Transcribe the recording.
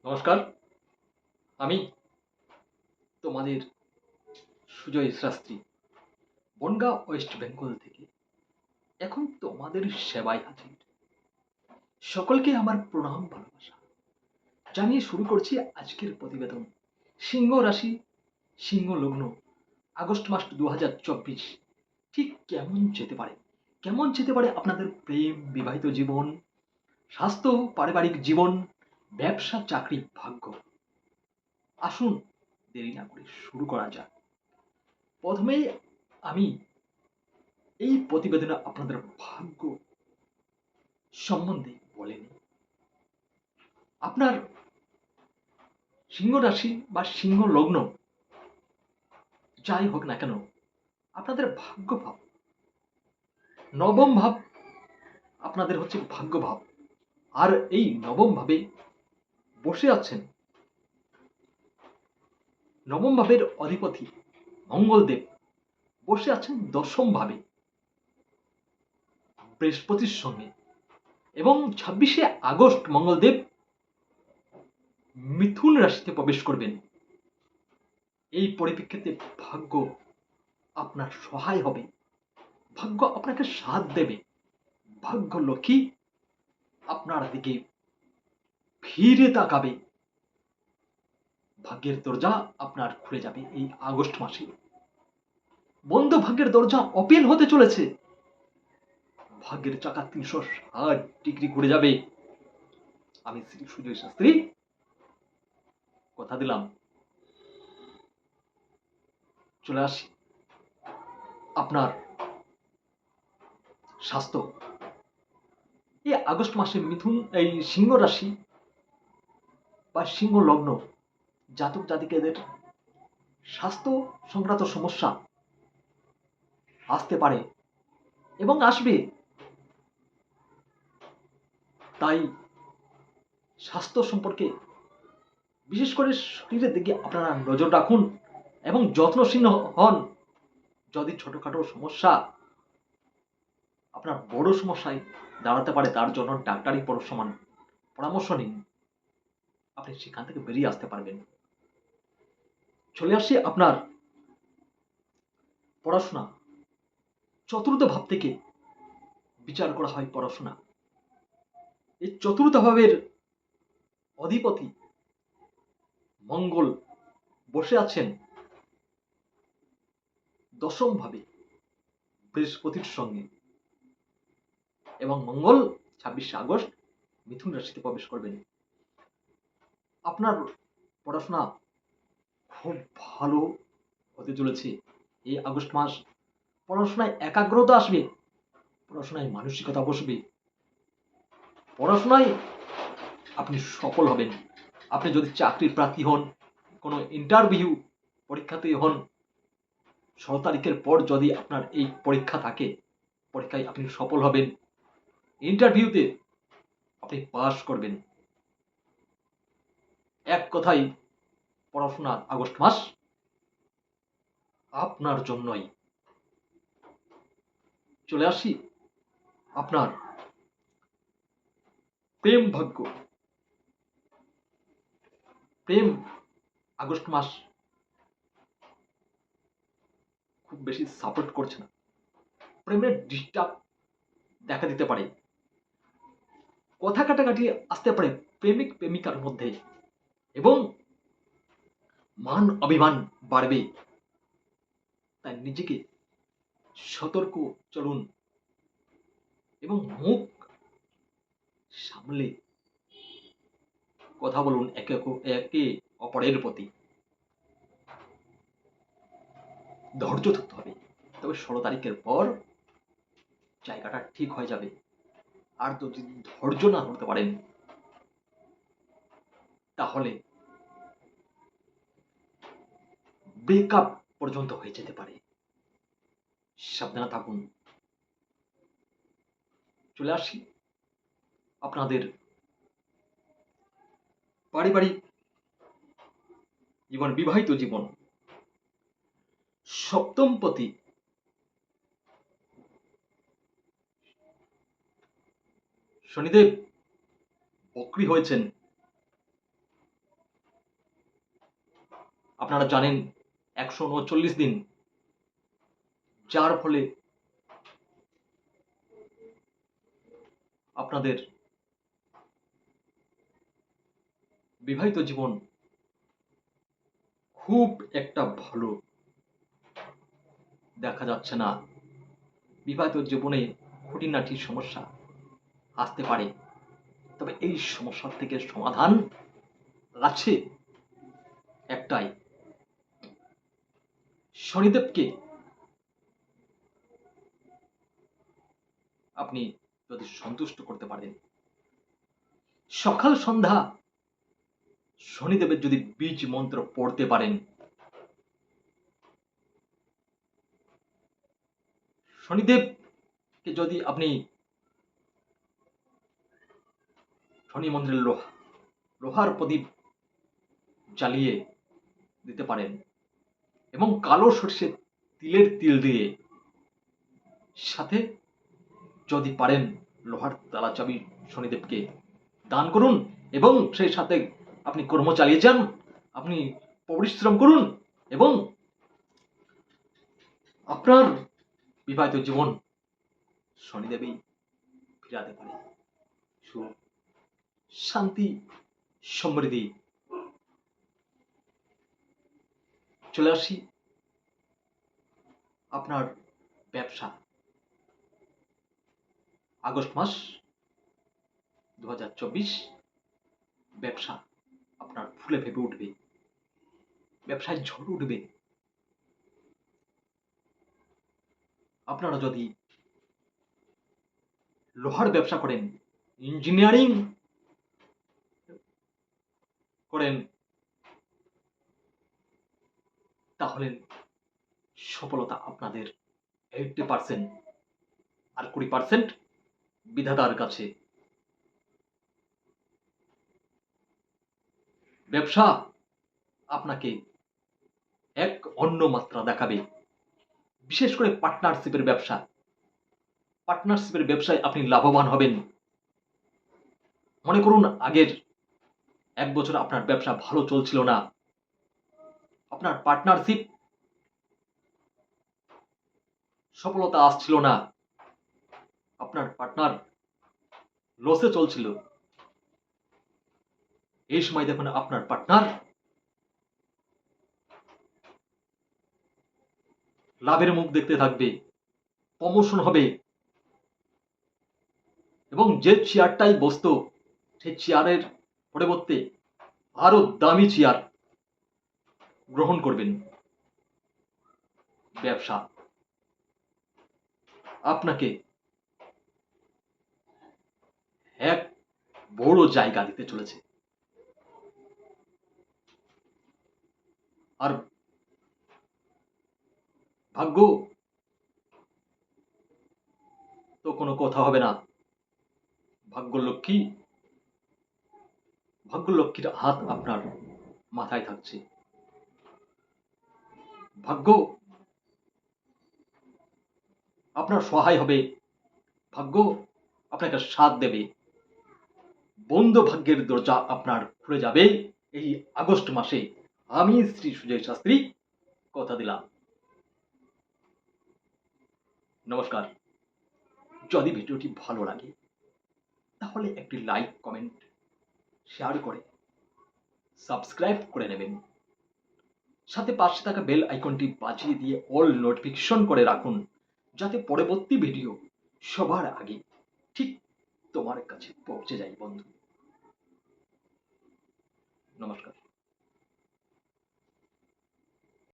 নমস্কার। আমি তোমাদের সুজয় শাস্ত্রী, বনগাঁ ওয়েস্ট বেঙ্গল থেকে এখন তোমাদের সেবায় হাজির। সকলকে আমার প্রণাম ভালোবাসা জানিয়ে শুরু করছি আজকের প্রতিবেদন। সিংহ রাশি, সিংহ লগ্ন, আগস্ট মাস 2024 ঠিক কেমন যেতে পারে আপনাদের প্রেম, বিবাহিত জীবন, স্বাস্থ্য, পারিবারিক জীবন, ব্যবসা, চাকরি, ভাগ্য। আসুন দেরি না করে শুরু করা যাক। প্রথমেই আমি এই প্রতিবেদনে আপনাদের ভাগ্য সম্বন্ধে বলে নিই। আপনার সিংহ রাশি বা সিংহ লগ্ন যাই হোক না কেন, আপনাদের ভাগ্য ভাব, নবম ভাব আপনাদের হচ্ছে ভাগ্য ভাব। আর এই নবম ভাবে বসে আছেন নবম ভাবের অধিপতি মঙ্গলদেব, বসে আছেন দশম ভাবে বৃহস্পতির সঙ্গে। এবং 26শে আগস্ট মঙ্গলদেব মিথুন রাশিতে প্রবেশ করবেন। এই পরিপ্রেক্ষিতে ভাগ্য আপনার সহায় হবে, ভাগ্য আপনাকে সাথ দেবে, ভাগ্য লক্ষ্মী আপনার দিকে ফিরে তাকাবে, ভাগ্যের দরজা আপনার খুলে যাবে এই আগস্ট মাসে। বন্ধ ভাগ্যের দরজা ওপেন হতে চলেছে, ভাগ্যের চাকা 360 ডিগ্রি ঘুরে যাবে। আমি শ্রী সুজয় শাস্ত্রী কথা দিলাম। চলে আসি আপনার স্বাস্থ্য। এই আগস্ট মাসে মিথুন, এই সিংহ রাশি বা সিংহ লগ্ন জাতক জাতিকাদের স্বাস্থ্য সংক্রান্ত সমস্যা আসতে পারে এবং আসবে। তাই স্বাস্থ্য সম্পর্কে, বিশেষ করে শরীরের দিকে আপনারা নজর রাখুন এবং যত্নশীল হন। যদি ছোটখাটো সমস্যা আপনার বড় সমস্যায় দাঁড়াতে পারে, তার জন্য ডাক্তারি পরামর্শ নিন, আপনি সেখান থেকে বেরিয়ে আসতে পারবেন। চলে আসি আপনার পড়াশোনা। চতুর্থ ভাব থেকে বিচার করা হয় পড়াশোনা। এই চতুর্থ ভাবের অধিপতি মঙ্গল বসে আছেন দশম ভাবে বৃহস্পতির সঙ্গে, এবং মঙ্গল 26শে আগস্ট মিথুন রাশিতে প্রবেশ করবেন। আপনার পড়াশোনা খুব ভালো হতে চলেছে এই আগস্ট মাস। পড়াশোনায় একাগ্রতা আসবে, পড়াশোনায় মানসিকতা বসবে, পড়াশোনায় আপনি সফল হবেন। আপনি যদি চাকরির প্রার্থী হন, কোনো ইন্টারভিউ পরীক্ষাতে হন, 16 তারিখের পর যদি আপনার এই পরীক্ষা থাকে, পরীক্ষায় আপনি সফল হবেন, ইন্টারভিউতে আপনি পাস করবেন। এক কথায় পড়াশোনার আগস্ট মাস আপনার জন্যই। চলে আসি আপনার প্রেম ভাগ্য। প্রেম আগস্ট মাস খুব বেশি সাপোর্ট করছে না, প্রেমের ডিস্টার্ব দেখা দিতে পারে, কথা কাটাকাটি আসতে পারে প্রেমিক প্রেমিকার মধ্যে, এবং মান অভিমান বাড়বে। তাই নিজেকে সতর্ক চলুন এবং মুখ সামলে কথা বলুন একে অপরের প্রতি। ধৈর্য ধরতে হবে, তবে 16 তারিখের পর জায়গাটা ঠিক হয়ে যাবে। আর যদি ধৈর্য না ধরতে পারেন, তাহলে ব্রেকআপ পর্যন্ত হয়ে যেতে পারে। সাবধানে থাকুন। চলে আসি আপনাদের পারিবারিক জীবন, বিবাহিত জীবন। সপ্তমপতি শনিদেব বক্রী হয়েছেন আপনারা জানেন 139 দিন, যার ফলে আপনাদের বিবাহিত জীবন খুব একটা ভালো দেখা যাচ্ছে না। বিবাহিত জীবনে খুঁটিনাটি সমস্যা আসতে পারে, তবে এই সমস্যার থেকে সমাধান আছে একটাই, শনিদেবকে আপনি যদি সন্তুষ্ট করতে পারেন, সকাল সন্ধ্যা শনিদেবের যদি বীজ মন্ত্র পড়তে পারেন, শনিদেবকে যদি আপনি শনি মন্দিরের লোহার প্রদীপ জ্বালিয়ে দিতে পারেন এবং কালো সর্ষে তিলের তিল দিয়ে, সাথে যদি পারেন লোহার তালা চাবি শনিদেবকে দান করুন এবং সেই সাথে আপনি কর্ম চালিয়ে যান, আপনি পরিশ্রম করুন এবং আপনার বিবাহিত জীবন শনিদেবই ফিরাতে পারে সুখ, শান্তি, সমৃদ্ধি। চলে আসি আপনার ব্যবসা। আগস্ট মাস 2024 ব্যবসা আপনার ফুলে ফেপে উঠবে, ব্যবসায় ঝড় উঠবে। আপনারা যদি লোহার ব্যবসা করেন, ইঞ্জিনিয়ারিং করেন, তাহলে সফলতা আপনাদের 80%, আর 20% বিধাতার কাছে। ব্যবসা আপনাকে এক অন্য মাত্রা দেখাবে, বিশেষ করে পার্টনারশিপের ব্যবসা। পার্টনারশিপের ব্যবসায় আপনি লাভবান হবেন। মনে করুন আগের 1 বছর আপনার ব্যবসা ভালো চলছিল না, আপনার পার্টনারশিপ সফলতা আসছিল না, আপনার পার্টনার লসে চলছিল। এই সময় দেখুন আপনার পার্টনার লাভের মুখ দেখতে থাকবে, প্রমোশন হবে এবং যে চেয়ারটাই বসতো সেই চেয়ারের পরিবর্তে আরো দামি চেয়ার গ্রহণ করবেন। ব্যবসা আপনাকে এক বড় জায়গা দিতে চলেছে। আর ভাগ্য তো কোনো কথা হবে না। ভাগ্যলক্ষ্মীর হাত আপনার মাথায় থাকছে। ভাগ্য আপনার সহায় হবে, ভাগ্য আপনাকে সাথ দেবে। বন্ধ ভাগ্যের দরজা আপনার খুলে যাবে এই আগস্ট মাসে। আমি শ্রী সুজয় শাস্ত্রী কথা দিলাম। নমস্কার। যদি ভিডিওটি ভালো লাগে তাহলে একটি লাইক, কমেন্ট, শেয়ার করে সাবস্ক্রাইব করে নেবেন। সাথে পাশে থাকা বেল আইকনটি বাজিয়ে দিয়ে অল নোটিফিকেশন করে রাখুন, যাতে পরবর্তী ভিডিও সবার আগে ঠিক তোমার কাছে পৌঁছে যায় বন্ধু। নমস্কার।